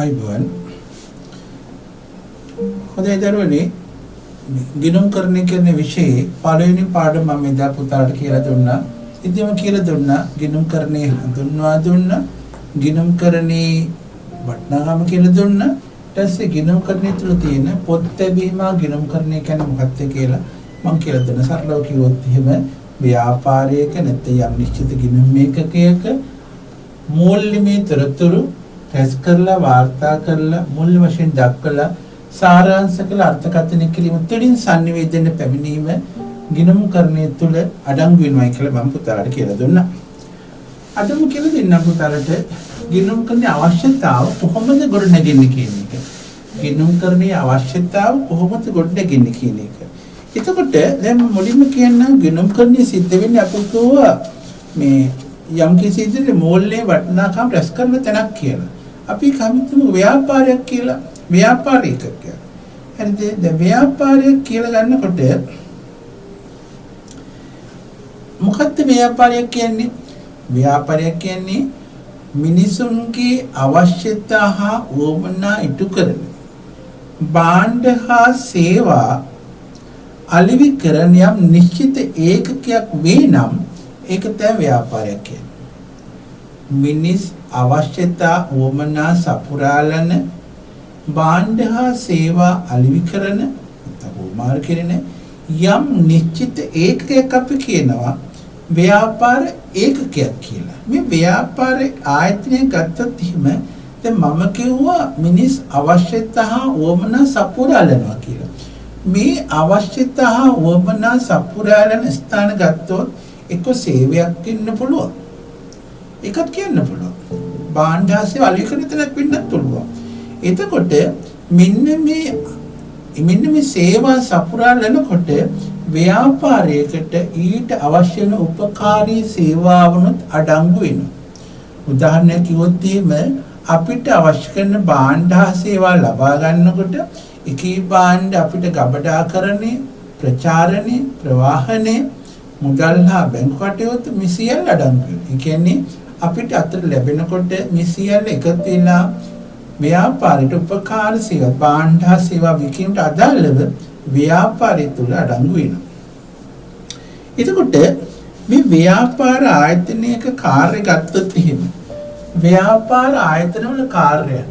අයිබෝන් හොඳයි දරුවනේ ගිණුම් කරන කියන විෂයේ පළවෙනි පාඩම මම එදා පුතාට කියලා දුන්නා. ඉතින් මම කියලා දුන්නා ගිණුම් කරන්නේ හඳුන්වා දුන්නා. ගිණුම් කරන්නේ වටිනාකම කියලා දුන්නා. ඊට පස්සේ ගිණුම් කරන්නේ තුල තියෙන පොත් ලැබීම ගිණුම් කරන්නේ කියන්නේ මොකක්ද කියලා මම කියලා දුන්නා. සරලව කිව්වොත් එහෙම ව්‍යාපාරයක නැත්නම් යම් නිශ්චිත ගිණුම් ඒකකයක මූල්‍යමය තොරතුරු රැස් කරලා වාර්තා කරලා මුල් වශයෙන් දක්වලා සාරාංශ කළ අර්ථකථනය කිරීම තුළින් sannivedana පැමිණීම ගිණුම් කරණය තුළ අඩංගු වෙනවා කියලා මම පුතාලට කියලා දුන්නා. අද මම කියලා දෙන්නම් පුතාලට ගිණුම් කරන්නේ අවශ්‍යතාව කොහොමද ගොඩනගන්නේ කියන එක. ගිණුම් කරන්නේ අවශ්‍යතාව කොහොමද ගොඩනගන්නේ කියන එක. එතකොට දැන් මුලින්ම කියන්න ගිණුම් කරන්නේ සිද්ධ වෙන්නේ අපිටව මේ යම් කිසි ඉදිරියේ මූල්‍යයේ වටිනාකම් රැස් කරන තැනක් කියලා. අපි කමිටු ව්‍යාපාරයක් කියලා ව්‍යාපාරික කියලා. හරිද? දැන් ව්‍යාපාරයක් කියලා ගන්නකොට මොකක්ද ව්‍යාපාරයක් කියන්නේ? ව්‍යාපාරයක් කියන්නේ මිනිසුන්ගේ අවශ්‍යතා හා වමනා ඉටු කරන භාණ්ඩ හා සේවා අලෙවි කරන යම් නිශ්චිත ඒකකයක් වේ නම් ඒක තමයි ව්‍යාපාරයක් කියන්නේ. මිනිස් අවශ්‍යතා වමනා සපුරාලන භාණ්ඩ හා සේවා අලෙවි කරන තවමාර කරන යම් නිශ්චිත ඒකකයක් අපි කියනවා ව්‍යාපාර ඒකකයක් කියලා. මේ ව්‍යාපාරේ ආයතනය ගත්තොත් එහෙම දැන් මම කිව්වා මිනිස් අවශ්‍යතා වමනා සපුරාලනවා කියලා. මේ අවශ්‍යතා වමනා සපුරාලන ස්ථාන ගත්තොත් එක්ක සේවයක් වෙන්න පුළුවන්. එකක් කියන්න පුළුවන්. භාණ්ඩාසේ අලෙවි කරන තැනක් වෙන්නත් පුළුවන්. එතකොට මෙන්න මේ සේවා සපුරාලනකොට ව්‍යාපාරයකට ඊට අවශ්‍ය වෙන උපකාරී සේවාවනුත් අඩංගු වෙනවා. උදාහරණයක් කිව්වොත් එහෙම අපිට අවශ්‍ය කරන භාණ්ඩ සේවා ලබා ගන්නකොට එකී භාණ්ඩ අපිට ගබඩාකරණය, ප්‍රචාරණය, ප්‍රවාහනය, මුදල් හා බැංකු කටයුතු මේ සියල්ල අඩංගු වෙනවා. ඒ කියන්නේ අපිට අතට ලැබෙනකොට මේ සියල්ල එකතු වෙලා ව්‍යාපාරයට උපකාර සේවා භාණ්ඩ සේවා විකිණීමට අදාළව ව්‍යාපාරය තුල අඩංගු වෙනවා. එතකොට මේ ව්‍යාපාර ආයතනයක කාර්ය ගත්තොත් එහෙම ව්‍යාපාර ආයතනවල කාර්යයන්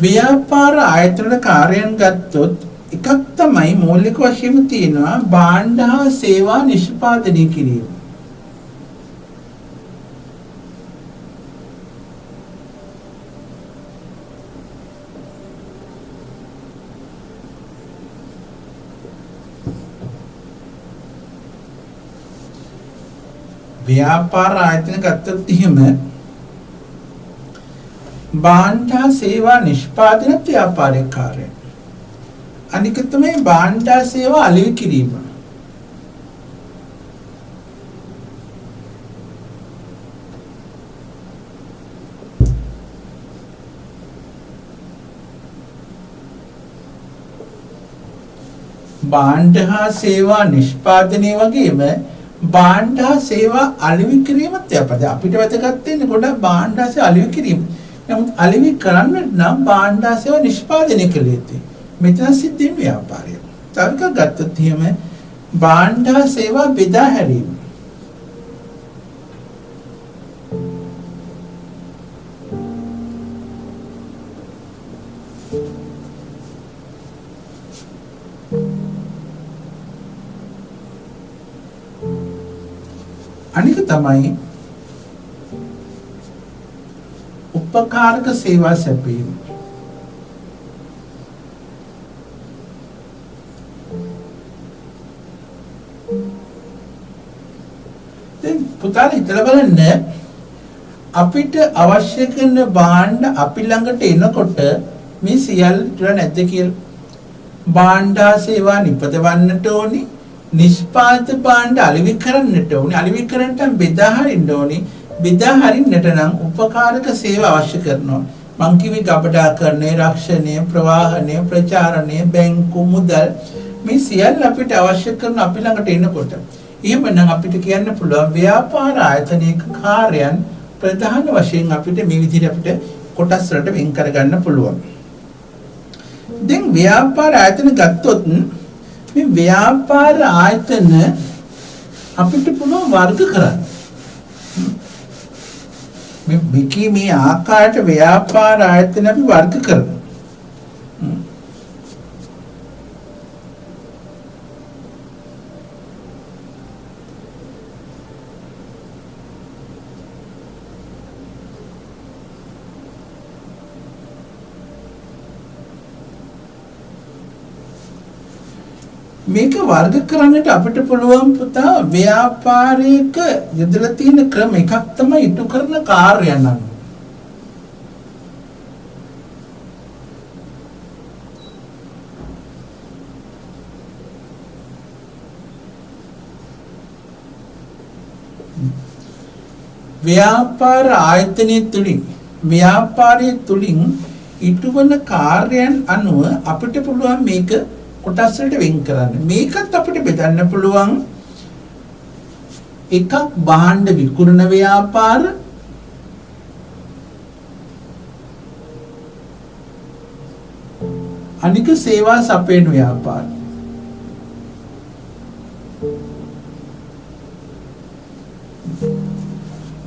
ව්‍යාපාර ආයතන කාර්යයන් ගත්තොත් එකක් තමයි මූලික වශයෙන්ම තියෙනවා භාණ්ඩ හා සේවා නිෂ්පාදනය කිරීම. ව්‍යාපාර ආයතන ගත්තොත් එහෙම භාණ්ඩ සේවා නිෂ්පාදන ව්‍යාපාරික කාර්යය. අනික තමයි භාණ්ඩ සේවා අලෙවි කිරීම. භාණ්ඩ හා සේවා නිෂ්පාදනය වගේම භාණ්ඩ හා සේවා අලෙවි කිරීමත් ව්‍යාපාරය. අපිට වැදගත් වෙන්නේ ගොඩක් භාණ්ඩ සේවා අලෙවි කිරීම. නමුත් අලෙවි කරන්න නම් භාණ්ඩ සේවා නිෂ්පාදනය කළ යුතුයි. මෙතන සිද්ධ වෙන ව්‍යාපාරය. තව එකක් ගත්තොත් එහෙම භාණ්ඩ සේවා බෙදා හැරීම. අනික තමයි උපකාරක සේවා සැපයීම. දැන් පුතාලා හිතලා බලන්න අපිට අවශ්‍ය කරන භාණ්ඩ අපි ළඟට එනකොට මේ සියල්ල තුර නැද්ද කියලා. භාණ්ඩ සේවා නිපදවන්නට ඕනි, නිෂ්පාදිත භාණ්ඩ අලෙවි කරන්නට ඕනේ. අලෙවි කරන්නට බෙදා හරින්න ඕනේ. බෙදා හරින්නට නම් උපකාරක සේවා අවශ්‍ය කරනවා. මං කිව්වේ ගබඩාකරණය, රක්ෂණය, ප්‍රවාහනය, ප්‍රචාරණය, බැංකු මුදල් මේ සියල්ල අපිට අවශ්‍ය කරන අපි ළඟට එනකොට එහෙමනම් අපිට කියන්න පුළුවන් ව්‍යාපාර ආයතනයක කාර්යයන් ප්‍රධාන වශයෙන් අපිට මේ විදිහට අපිට කොටස් වලට වෙන් කරගන්න පුළුවන්. දැන් ව්‍යාපාර ආයතන ගත්තොත් මේ ව්‍යාපාර ආයතන අපිට පුළුවන් වර්ග කරන්න. මේ ආකාරයට ව්‍යාපාර ආයතන අපි වර්ග කරනවා. මේක වර්ග කරන්නට අපිට පුළුවන් පුතා ව්‍යාපාරයක යොදලා තියෙන ක්‍රම එකක් තමයි ඉටු කරන කාර්යයන් අනුව. ව්‍යාපාර ආයතනයේ තුලින් ව්‍යාපාරයේ තුලින් ඉටුවන කාර්යයන් අනුව අපිට පුළුවන් මේක කොටස් වලට වෙන් කරන්න. මේකත් අපිට බෙදන්න පුළුවන් එකක් භාණ්ඩ විකුණන ව්‍යාපාර, අනික සේවා සපයන ව්‍යාපාර.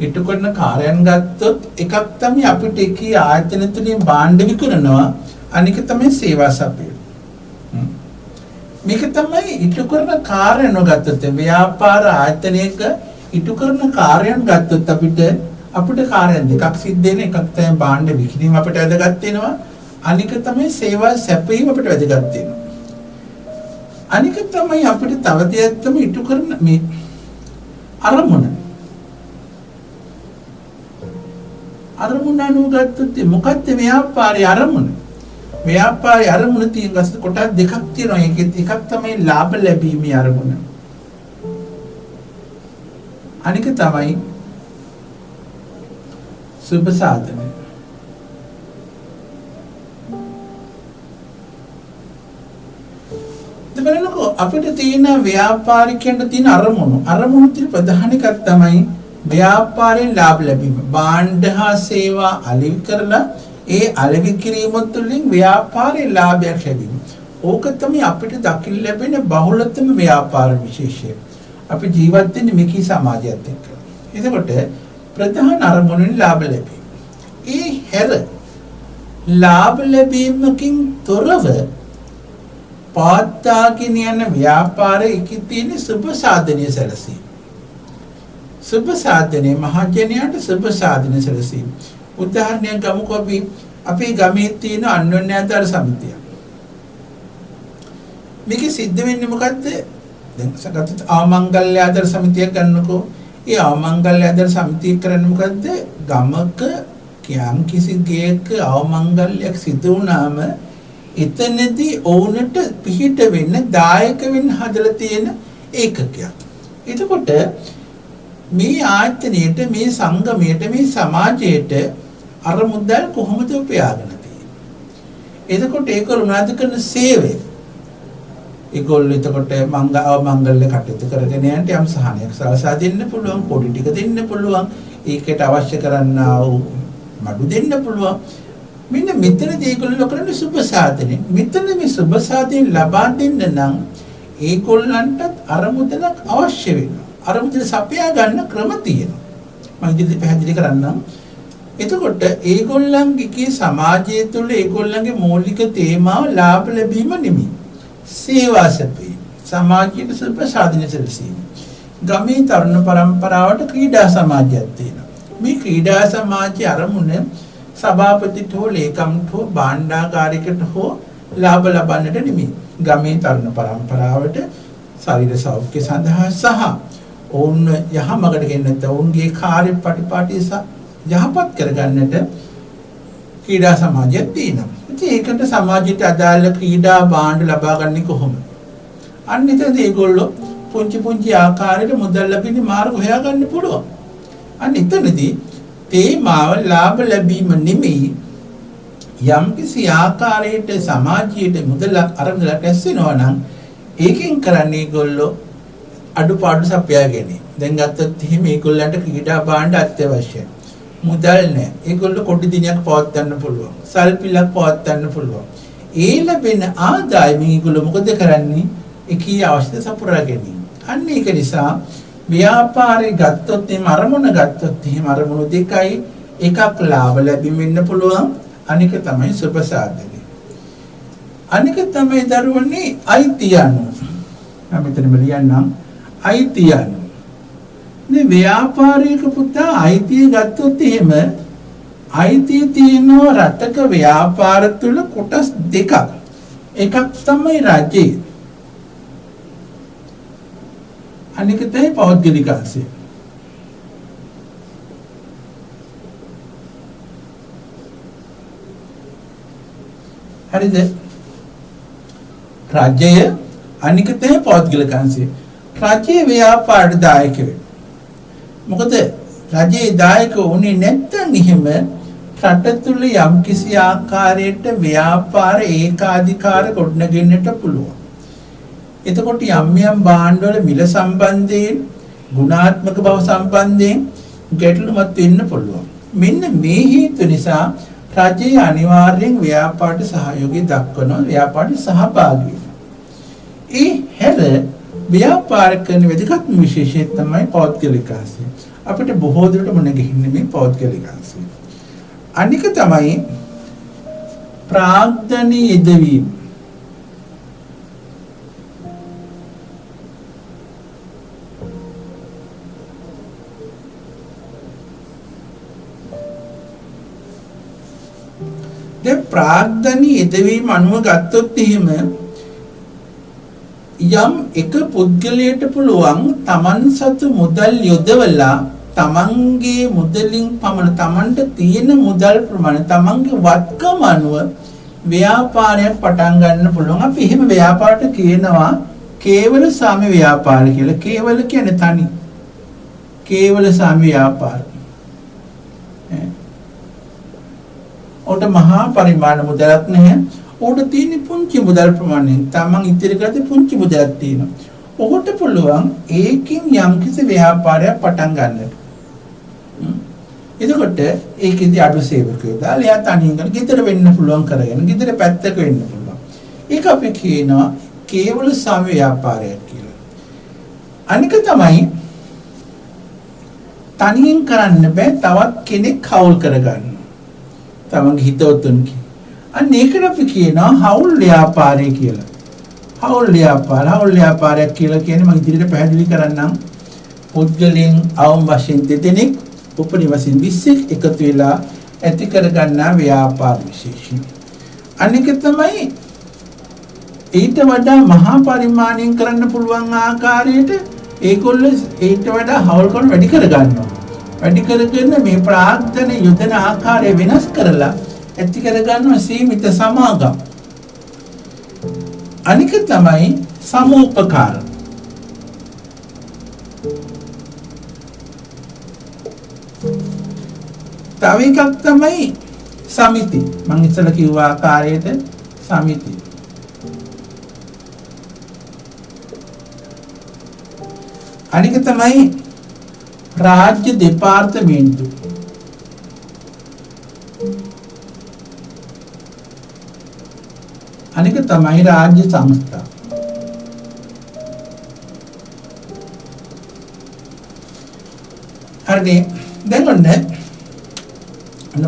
ඉටු කරන කාර්යයන් ගත්තොත් එකක් තමයි අපිට එකී ආයතන තුලින් භාණ්ඩ විකුණනවා, අනික තමයි සේවා සපයන. මේක තමයි ඉටු කරන කාර්යයන් ගත්තොත් ව්‍යාපාර ආයතනයක ඉටු කරන කාර්යයන් ගත්තොත් අපිට කාර්යයන් දෙකක් සිද්ධ වෙන එකක් තමයි භාණ්ඩ විකිණීම අපිට වැදගත් වෙනවා, අනික තමයි සේවා සැපයීම අපිට වැදගත් වෙනවා. අනික තමයි අපිට තව දෙයක් තමයි ඉටු කරන මේ අරමුණ අනුගත්තොත් මොකක්ද ව්‍යාපාරයේ අරමුණ? ව්‍යාපාරයේ අරමුණ තියෙන කොටස් දෙකක් තියෙනවා. ඒකෙත් එකක් තමයි ලාභ ලැබීමේ අරමුණ. අනික තමයි සුබ සාධන. දෙබලනකෝ අපිට තියෙන ව්‍යාපාරිකයන්ට තියෙන අරමුණු තියෙන ප්‍රධාන එකක් තමයි ව්‍යාපාරයෙන් ලාභ ලැබීම. භාණ්ඩ හා සේවා අලෙවි කරලා ඒ අලෙවි කිරීම තුළින් ව්‍යාපාරයේ ලාභයක් ලැබීම. ඕක තමයි අපිට දකින්න ලැබෙන බහුලතම ව්‍යාපාර විශේෂය. අපි ජීවත් වෙන්නේ මේකී සමාජයත් එක්ක. එතකොට ප්‍රධාන අරමුණෙන් ලාභ ලැබීම. ඒ හැර ලාභ ලැබීමකින් තොරව පාත්තාකින් යන ව්‍යාපාරයේ තියෙන සුබ සාධනීය සැලසීම. සුබ සාධනීය මහජනයාට සුබ සාධනීය සැලසීම. උදාහරණයක් ගමුකෝ අපේ ගමේ තියෙන අන්‍යෝන්‍ය ආධාර සමිතිය. මේක සිද්ධ වෙන්නේ මොකද්ද? දැන් සකත් ආමංගල්‍ය ආධාර සමිතියක් ගන්නකෝ. ඒ ආමංගල්‍ය ආධාර සමිතිය කරන්නේ මොකද්ද? ගමක යම් කිසි ගේක ආමංගල්‍යයක් සිදු වුණාම එතනදී ඔවුන්ට පිහිට වෙන්න දායක වෙන්න හදලා තියෙන ඒකකයක්. එතකොට මේ ආයතනයේට, මේ සංගමයට, මේ සමාජයට අර මුදල් කොහොමද උපයාගෙන තියෙන්නේ? එතකොට ඒක උනාද කරන සේවය. ඒගොල්ලෝ එතකොට මංගල්‍ය කටයුතු කරගෙන යන්න යම් සහනයක් සලසා දෙන්න පුළුවන්, පොඩි ටික දෙන්න පුළුවන්, ඒකට අවශ්‍ය කරන්නා වූ මඩු දෙන්න පුළුවන්. මෙන්න මෙතනදී ඒගොල්ලෝ කරන්නේ සුබ සාධනෙ. මෙතන මේ සුබ සාධනෙ ලබා දෙන්න නම් ඒගොල්ලන්ට අර මුදලක් අවශ්‍ය වෙනවා. අර මුදල සපයා ගන්න ක්‍රම තියෙනවා. මම ඉදිරියට පැහැදිලි කරන්නම්. එතකොට ඒගොල්ලන්ගේ සමාජය තුළ ඒගොල්ලන්ගේ මූලික තේමාව ලාභ ලැබීම නෙමෙයි. සේවා සැපීම. සමාජයට සුබ සාධනෙ සැලසීම. ගමේ තරුණ පරම්පරාවට ක්‍රීඩා සමාජයක් තියෙනවා. මේ ක්‍රීඩා සමාජයේ අරමුණ සභාපතිට හෝ ලේකම්ට හෝ භාණ්ඩාගාරිකට හෝ ලාභ ලබන්නට නෙමෙයි. ගමේ තරුණ පරම්පරාවට ශරීර සෞඛ්‍ය සඳහා සහ ඔවුන් යහමගට ගෙන්නත් ඔවුන්ගේ කාර්ය ප්‍රතිපාටි යහපත් කරගන්නට ක්‍රීඩා සමාජයක් තියෙනවා. ඉතින් ඒකට සමාජයට අදාළ ක්‍රීඩා භාණ්ඩ ලබා ගන්නේ කොහොමද? අන්න එතනදී ඒගොල්ලෝ පුංචි ආකාරයට මුදල් ලැබෙන මාර්ග හොයාගන්න පුළුවන්. අන්න එතනදී තේමාව ලාභ ලැබීම නෙමෙයි යම් කිසි ආකාරයට සමාජයේ මුදලක් අරමුදලක් ඇස්සෙනවා නම් ඒකෙන් කරන්නේ ඒගොල්ලෝ අඩුපාඩු සපයා ගැනීම. දැන් ගත්තොත් එහෙම ඒගොල්ලන්ට ක්‍රීඩා භාණ්ඩ අත්‍යවශ්‍යයි. මුදල් නැහැ. ඒගොල්ලෝ කොටි දිනයක් පවත්වන්න පුළුවන්. සල්පිලක් පවත්වන්න පුළුවන්. ඒ ලැබෙන ආදායම ඒගොල්ලෝ මොකද කරන්නේ? ඒකී අවශ්‍යතාව සපුරා ගැනීම. අන්න ඒක නිසා ව්‍යාපාරේ ගත්තොත් එහෙම අරමුණ ගත්තොත් එහෙම අරමුණු දෙකයි එකක් ලාභ ලැබීම වෙන්න පුළුවන්. අනික තමයි සුබ සාධනය. අනික තමයි දරුවනේ අයිතිය අනුව. මම මෙතනම ලියන්නම් අයිතිය අනුව. මේ ව්‍යාපාරික පුතා අයිතිය ගත්තොත් එහෙම අයිතිය තියෙන රටක ව්‍යාපාර තුල කොටස් දෙකක්. එකක් තමයි රජය. අනික තමයි පෞද්ගලික අංශය. හරිද? රජය අනික තමයි පෞද්ගලික අංශය. රජයේ ව්‍යාපාර දායක වෙනවා. මොකද රජයේ දායක වුණේ නැත්නම් එහෙම රට තුල යම් කිසි ආකාරයකට ව්‍යාපාර ඒකාධිකාර ගොඩනගෙන්නට පුළුවන්. එතකොට යම් භාණ්ඩවල මිල සම්බන්ධයෙන් ගුණාත්මක බව සම්බන්ධයෙන් ගැටලුමත් වෙන්න පුළුවන්. මෙන්න මේ හේතු නිසා රජය අනිවාර්යෙන් ව්‍යාපාරට සහයෝගය දක්වනවා, ව්‍යාපාරට සහභාගී වෙනවා. ඒ හැර ව්‍යාපාර කරන වැදගත්ම විශේෂය තමයි පෞද්ගලික අංශය. අපිට බොහෝ දුරට මුණ ගැහින්නේ මේ පෞද්ගලික අංශය. අනික තමයි ප්‍රාග්ධනීය යෙදවීම. දැන් ප්‍රාග්ධනීය යෙදවීම අනුව ගත්තොත් එහෙම යම් එක පුද්ගලයට පුළුවන් තමන් සතු මුදල් යොදවලා තමන්ගේ මුදලින් පමණ තමන්ට තියෙන මුදල් ප්‍රමාණය තමන්ගේ වත්කම අනුව ව්‍යාපාරයක් පටන් ගන්න පුළුවන්. අපි එහෙම ව්‍යාපාරට කියනවා කේවල සාමි ව්‍යාපාර කියලා. කේවල කියන්නේ තනි. කේවල සාමි ව්‍යාපාර. ඔට මහා පරිමාණ මුදලක් නැහැ. ඔහුට තියෙන පුංචි මුදල් ප්‍රමාණයෙන් තමන් ඉතිරි කරලා පුංචි මුදලක් තියෙනවා. ඔහුට පුළුවන් ඒකින් යම්කිසි ව්‍යාපාරයක් පටන් ගන්නට. එතකොට ඒකෙදි අඩු සේවකයෝ දාලා එයා තනියෙන් ගෙදර වෙන්න පුළුවන් කරගෙන ගෙදර පැත්තක වෙන්න පුළුවන්. ඒක අපි කියනවා කේවල සාමි ව්‍යාපාරයක් කියලා. අනික තමයි තනියෙන් කරන්න බෑ, තවත් කෙනෙක් කවුල් කරගන්න. තමන්ගේ හිතවතුන්ගේ අන්න ඒකට අපි කියනවා හවුල් ව්‍යාපාරය කියලා. හවුල් ව්‍යාපාරයක් කියලා කියන්නේ මම ඉදිරියට පැහැදිලි කරන්නම්. පුද්ගලයන් අවම වශයෙන් දෙදෙනෙක් උපරිම වශයෙන් 20ක් එකතු වෙලා ඇති කරගන්නා ව්‍යාපාර විශේෂය. අනික තමයි ඊට වඩා මහා පරිමාණයෙන් කරන්න පුළුවන් ආකාරයට ඒගොල්ලෝ ඊට වඩා හවුල් කරන වැඩි කරගන්නවා. වැඩි කරගෙන මේ ප්‍රාර්ථන යොදන ආකාරය වෙනස් කරලා ඇති කරගන්නවා සීමිත සමාගම්. අනික තමයි සමෝපකාර. තව එකක් තමයි සමිති. මම ඉස්සෙල්ලා කිව්ව ආකාරයට සමිති. අනික තමයි රාජ්‍ය දෙපාර්තමේන්තු. අනික තමයි රාජ්‍ය සංස්ථා. හරිනේ. දැන් ඔන්න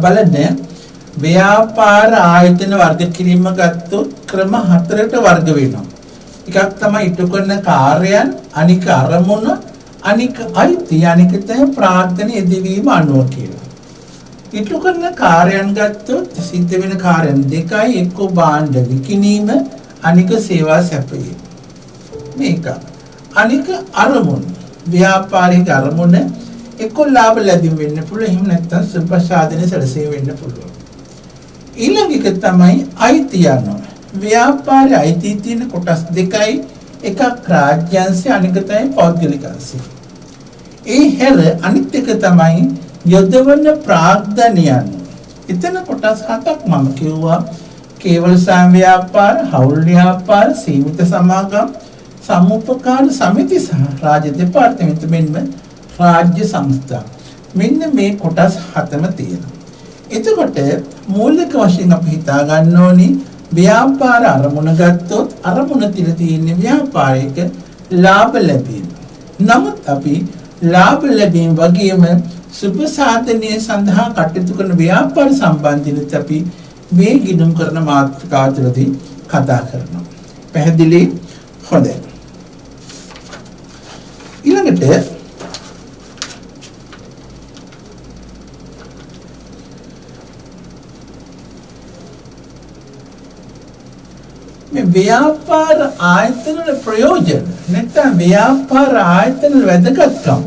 බලන්න ව්‍යාපාර ආයතන වර්ග කිරීම ගත්තොත් ක්‍රම 4කට වර්ග වෙනවා. එකක් තමයි ඉටු කරන කාර්යයන්, අනික අරමුණ, අනික අයිතිය, අනික තමයි ප්‍රාර්ථන යෙදවීම අනුව කියලා. ඉටු කරන කාර්යයන් ගත්තොත් සිද්ධ වෙන කාර්යයන් දෙකයි. එක්ක භාණ්ඩ විකිණීම, අනික සේවා සැපයීම. මේක. අනික අරමුණ. ව්‍යාපාරික අරමුණ එක්ක ලාභ ලැබීම වෙන්න පුළුවන්. එහෙම නැත්නම් සුභසාධන සැලසීම වෙන්න පුළුවන්. ඊළඟ එක තමයි අයිතිය අනුව. ව්‍යාපාරයේ අයිතිය තියෙන කොටස් දෙකයි. එකක් රාජ්‍යංශය අනික තමයි පෞද්ගලික අංශය. ඒ හැර අනිත් එක තමයි යොදවන ප්‍රාග්ධනයන්. එතන කොටස් හතක් මම කිව්වා. කේවල සාමව්‍යාපාර, හවුල් ව්‍යාපාර, සීමිත සමාගම්, සමුපකාර සමිති සහ රාජ්‍ය දෙපාර්තමේන්තු මෙන්ම රාජ්‍ය සංස්ථා. මෙන්න මේ කොටස් හතම තියෙනවා. එතකොට මූලික වශයෙන් අපි හිතා ගන්න ඕනි ව්‍යාපාර අරමුණ ගත්තොත් අරමුණ තිර තියෙන ව්‍යාපාරයක ලාභ ලැබීම. නමුත් අපි ලාභ ලැබීම වගේම සුභ සාධනය සඳහා කටයුතු කරන ව්‍යාපාර සම්බන්ධිත අපි මේ ගිණුම් කරන මාතෘකා තුළදී කතා කරනවා. පැහැදිලි? හොඳයි. ඊළඟට මේ ව්‍යාපාර ආයතන වල ප්‍රයෝජන නැත්නම් ව්‍යාපාර ආයතන වල වැදගත්කම්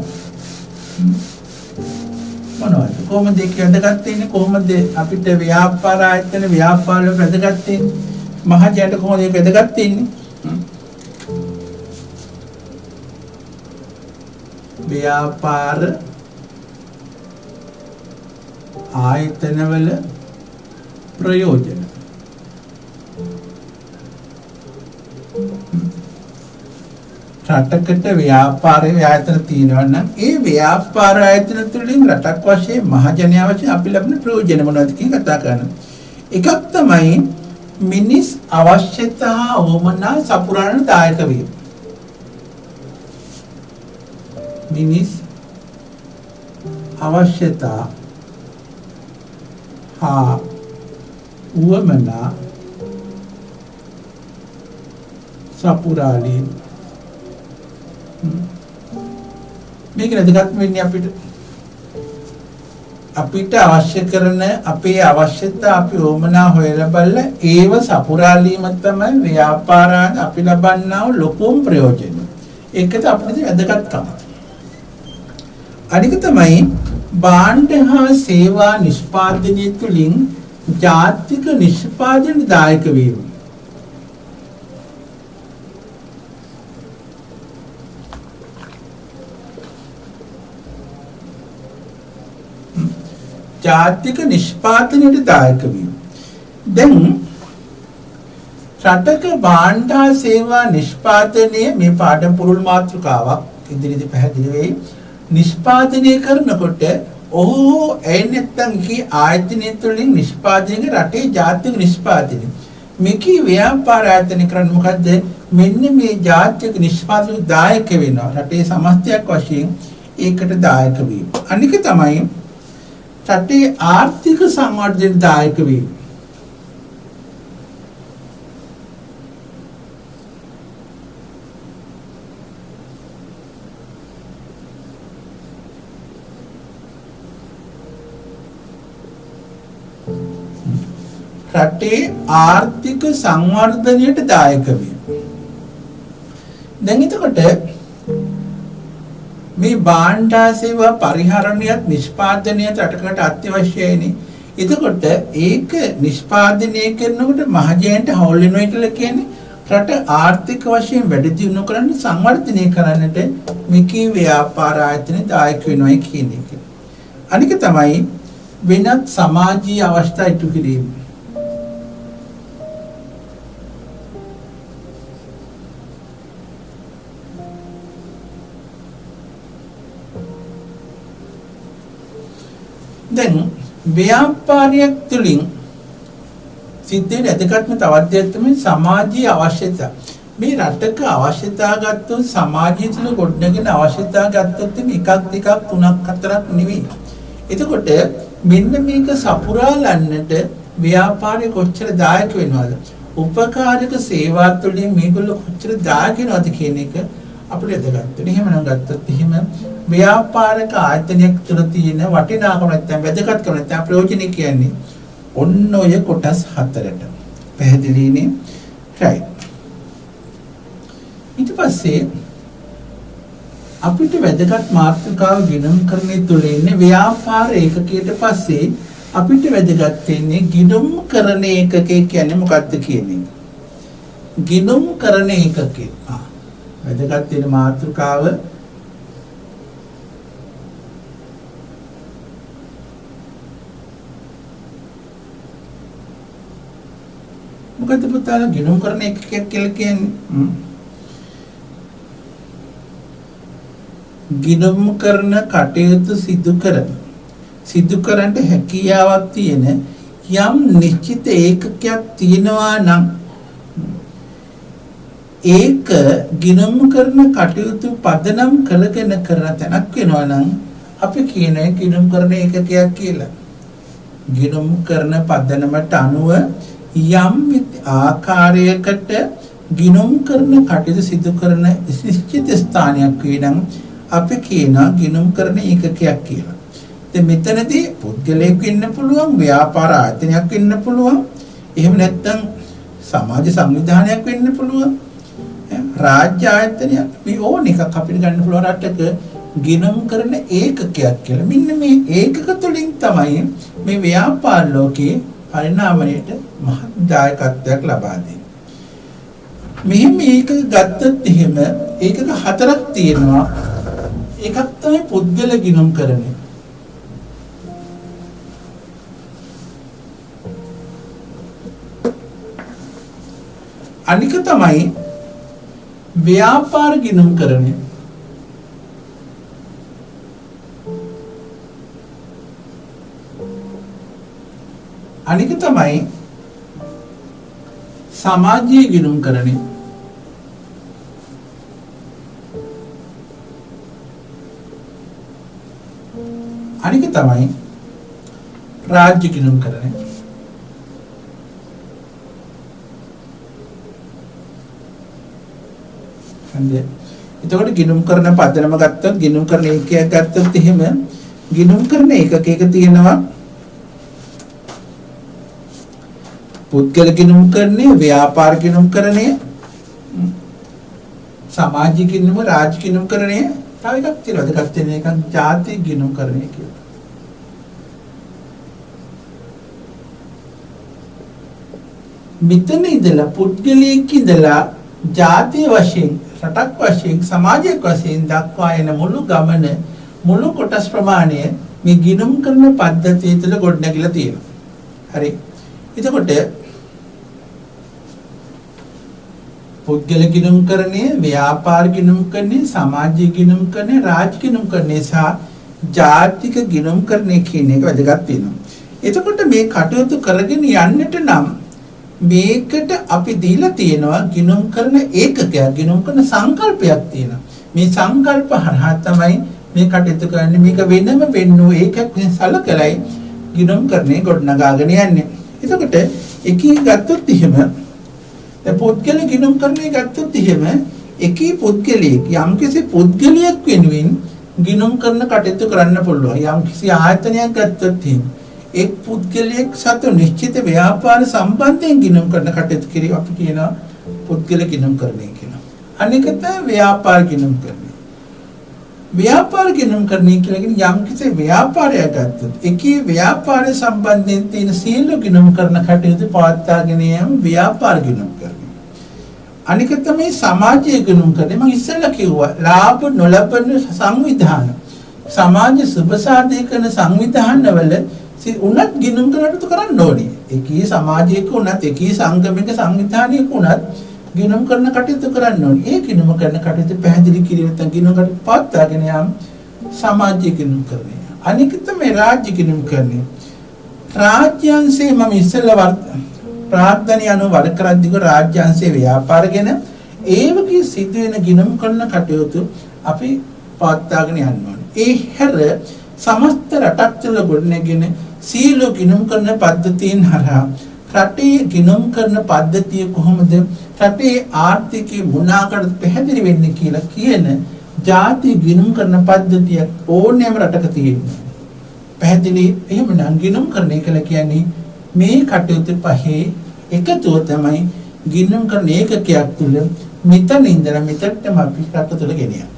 මොනවද? කොහොමද ඒක වැදගත් වෙන්නේ? කොහොමද අපිට ව්‍යාපාර ආයතන ව්‍යාපාර වල වැදගත් වෙන්නේ? මහජනට කොහොමද ඒක වැදගත් වෙන්නේ? ව්‍යාපාර ආයතන වල ප්‍රයෝජන රටකට ව්‍යාපාරයේ ආයතන තියෙනවා නම් ඒ ව්‍යාපාර ආයතන තුළින් රටක් වශයෙන් මහජනයා වශයෙන් අපි ලබන ප්‍රයෝජන මොනවද කියන කතා කරනවා. එකක් තමයි මිනිස් අවශ්‍යතා වමනා සපුරාන දායක වීම. මිනිස් අවශ්‍යතා හා වමනා සපුරාලීම. මේක වැදගත් වෙන්නේ අපිට අවශ්‍ය කරන අපේ අවශ්‍යතා අපි ඕමනා හොයලා බලලා ඒව සපුරාලීම තමයි ව්‍යාපාරාන් අපි ලබන්නා වූ ලොකුම ප්‍රයෝජන. ඒකද අපිට වැදගත්කම. අනික තමයි භාණ්ඩ හා සේවා නිෂ්පාදනය තුළින් ජාතික නිෂ්පාදන දායක වීම. ජාතික නිෂ්පාදනයට දායක වීම. දැන් රටක භාණ්ඩ හා සේවා නිෂ්පාදනය මේ පාඩම් පුරුල් මාතෘකාවක් ඉදිරියේදී පැහැදිලි වෙයි. නිෂ්පාදනය කරනකොට ඔහු නැත්තම් කී ආයතනය තුළින් නිෂ්පාදනය රටේ ජාතික නිෂ්පාදනය. මේකේ ව්‍යාපාර ආයතන කරන්නේ මොකද්ද? මෙන්න මේ ජාතික නිෂ්පාදනය දායක වෙනවා. රටේ සමස්තයක් වශයෙන් ඒකට දායක වීම. අනික තමයි රටේ ආර්ථික සංවර්ධනයට දායක වීම. රටේ ආර්ථික සංවර්ධනයට දායක වීම. දැන් එතකොට මේ භාණ්ඩ සේවා පරිහරණයත් නිෂ්පාදනයත් රටකට අත්‍යවශ්‍යයිනේ. එතකොට ඒක නිෂ්පාදනය කරනකොට මහජනයට හවුල් වෙනවා කියලා කියන්නේ රට ආර්ථික වශයෙන් වැඩි දියුණු කරන්න සංවර්ධනය කරන්නට මේකේ ව්‍යාපාර ආයතන දායක වෙනවා කියන එක. අනික තමයි වෙනත් සමාජීය අවස්ථා ඉටු කිරීම. දැන් ව්‍යාපාරයක් තුළින් සිද්ධ වෙන වැදගත්ම තවත් දෙයක් තමයි සමාජීය අවශ්‍යතා. මේ රටක අවශ්‍යතා ගත්තොත් සමාජය තුළ ගොඩනගෙන අවශ්‍යතා ගත්තොත් එකක් දෙකක් තුනක් හතරක් නෙවෙයි. එතකොට මෙන්න මේක සපුරාලන්නට ව්‍යාපාරය කොච්චර දායක වෙනවද? උපකාරක සේවා තුළින් මේගොල්ලෝ කොච්චර දායක වෙනවද කියන එක අපිට වැදගත් වෙනවා. එහෙමනම් ගත්තොත් එහෙම ව්‍යාපාරික ආයතනයක් තුළ තියෙන වටිනාකම නැත්නම් වැදගත්කම නැත්නම් ප්‍රයෝජන කියන්නේ ඔන්න ඔය කොටස් හතරට. පැහැදිලිනේ? right. ඊට පස්සේ අපිට වැදගත් මාතෘකාව ගිණුම්කරණය තුළ ඉන්නේ ව්‍යාපාර ඒකකයට පස්සේ අපිට වැදගත් වෙන්නේ ගිණුම්කරණ ඒකකය කියන්නේ මොකක්ද කියන එක. ගිණුම්කරණ ඒකකය. වැදගත් වෙන මාතෘකාව මොකද පුතාලා ගිණුම් කරන එකක් කියලා කියන්නේ ගිණුම් කරන කටයුතු සිදු කරන්න හැකියාවක් තියෙන යම් නිශ්චිත ඒකකයක් තියෙනවා නම් ඒක ගිණුම් කරන කටයුතු පදනම් කරගෙන කරන තැනක් වෙනවා නම් අපි කියන්නේ ගිණුම් කරන ඒකකයක් කියලා. ගිණුම් කරන පදනමට අනුව යම් ආකාරයකට ගිණුම් කරන කටයුතු සිදු කරන නිශ්චිත ස්ථානයක් වෙනම් අපි කියනවා ගිණුම් කරන ඒකකයක් කියලා. දැන් මෙතනදී පුද්ගලයෙක් වෙන්න පුළුවන්, ව්‍යාපාර ආයතනයක් වෙන්න පුළුවන්, එහෙම නැත්නම් සමාජ සංවිධානයක් වෙන්න පුළුවන්, රාජ්‍ය ආයතනයක්, මේ ඕන එකක් අපිට ගන්න පුළුවන් රටක ගිණුම් කරන ඒකකයක් කියලා. මෙන්න මේ ඒකක තුලින් තමයි මේ ව්‍යාපාර ලෝකයේ පරිණාමයට මහත් දායකත්වයක් ලබා දෙන්නේ. මෙහෙම මේක ගත්තත් එහෙම ඒකක හතරක් තියෙනවා. එකක් තමයි පුද්ගල ගිණුම් කරන. අනික තමයි ව්‍යාපාර ගිණුම් කරන. අනික තමයි සමාජීය ගිණුම් කරන. අනික තමයි රාජ්‍ය ගිණුම් කරන. එතකොට ගිණුම් කරන පදනම ගත්තොත් ගිණුම් කරන ඒකයක් ගත්තොත් එහෙම ගිණුම් කරන ඒකක තියෙනවා පුද්ගල ගිණුම් කරන්නේ, ව්‍යාපාර ගිණුම් කරන්නේ, සමාජික ගිණුම, රාජ්‍ය ගිණුම කරන්නේ, තව එකක් තියෙනවා. දෙකක් තියෙන එකක් ජාති ගිණුම් කරන්නේ කියලා. මෙතන ඉඳලා පුද්ගලයෙක් ඉඳලා ජාතිය වශයෙන්, රටක් වශයෙන්, සමාජයක් වශයෙන් දක්වා එන මුළු ගමන, මුළු කොටස් ප්‍රමාණය මේ ගිණුම් කරන පද්ධතිය තුළ ගොඩනැගිලා තියෙනවා. හරි. එතකොට පුද්ගල ගිණුම් කරන්නේ, ව්‍යාපාර ගිණුම් කරන්නේ, සමාජීය ගිණුම් කරන්නේ, රාජ්‍ය ගිණුම් කරන්නේ සහ ජාතික ගිණුම් කරන්නේ කියන එක වැදගත් වෙනවා. එතකොට මේ කටයුතු කරගෙන යන්නට නම් මේකට අපි දීලා තියෙනවා ගිණුම් කරන ඒකකයක්, ගිණුම් කරන සංකල්පයක් තියෙනවා. මේ සංකල්ප හරහා තමයි මේ කටයුතු කරන්නේ. මේක වෙනම වෙන්නෝ ඒකක් වෙන සලකලයි ගිණුම් කරන්නේ ගොඩනගාගෙන යන්නේ. එතකොට එකී ගත්තොත් එහෙම දැන් පුද්ගල ගිණුම් කරන්නේ ගත්තොත් එහෙම එකී පුද්ගලයෙක් යම්කිසි පුද්ගලයෙක් වෙනුවෙන් ගිණුම් කරන කටයුතු කරන්න පුළුවන්. යම්කිසි ආයතනයක් ගත්තොත් එහෙම එක් පුද්ගලයෙක් සතු නිශ්චිත ව්‍යාපාර සම්බන්ධයෙන් ගිණුම් කරන කටයුතු කිරීම අපි කියනවා පුද්ගල ගිණුම් කරන්නේ කියලා. අනික තමයි ව්‍යාපාර ගිණුම් කරන්නේ. ව්‍යාපාර ගිණුම් කරන්නේ කියලා කියන්නේ යම්කිසි ව්‍යාපාරයක් ගත්තොත් එකී ව්‍යාපාර සම්බන්ධයෙන් තියෙන සියලු ගිණුම් කරන කටයුතු පවත්වාගෙන යාම ව්‍යාපාර ගිණුම් කරන්නේ. අනික තමයි සමාජීය ගිණුම් කරන්නේ. මම ඉස්සෙල්ලා කිව්වා ලාභ නොලබන සංවිධාන, සමාජ සුබසාධක කරන සංවිධානවල උනත් ගිණුම් කරනට කරන්න ඕනේ. එකී සමාජයක උනත්, එකී සංගමික සංවිධානයක උනත් ගිණුම් කරන කටයුතු කරන්න ඕනේ. ඒ ගිණුම් කරන කටයුතු පැහැදිලි කිරීම නැත්නම් ගිණුම් කටයුතු පවත්වාගෙන යාම සමාජීය ගිණුම් කරන්නේ. අනික තමයි රාජ්‍ය ගිණුම් කරන්නේ. රාජ්‍යංශේ මම ඉස්සෙල්ලා ප්‍රාර්ථනීය අනුව වැඩ කරද්දී රාජ්‍යංශේ ව්‍යාපාරගෙන ඒවකී සිදුවෙන ගිණුම් කරන කටයුතු අපි පවත්වාගෙන යන්න ඕනේ. ඒ හැර සමස්ත රටක් තුළ ගොඩනැගෙන සීල ගිණුම් කරන පද්ධතියෙන් හරහා රටේ ගිණුම් කරන පද්ධතිය කොහොමද රටේ ආර්ථිකය මොනාකටද පැහැදිලි වෙන්නේ කියලා කියන ಜಾති ගිණුම් කරන පද්ධතිය ඕනෑම රටක තියෙනවා. පැහැදිලි එහෙමනම් ගිණුම් කරන කියලා කියන්නේ මේ කටයුතු පහේ එකතුව තමයි ගිණුම් කරන ඒකකයක් තුළ මෙතන ඉඳලා මෙතනටම අපි රට තුළ ගෙනියන්නේ.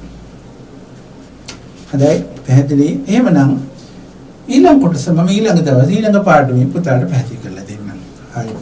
හදයි පැහැදිලි. එහෙමනම් ඊළඟ කොටස මම ඊළඟ දවසේ ඊළඟ පාඩමේ පුතාට පැහැදිලි කරලා දෙන්නම්. ආයි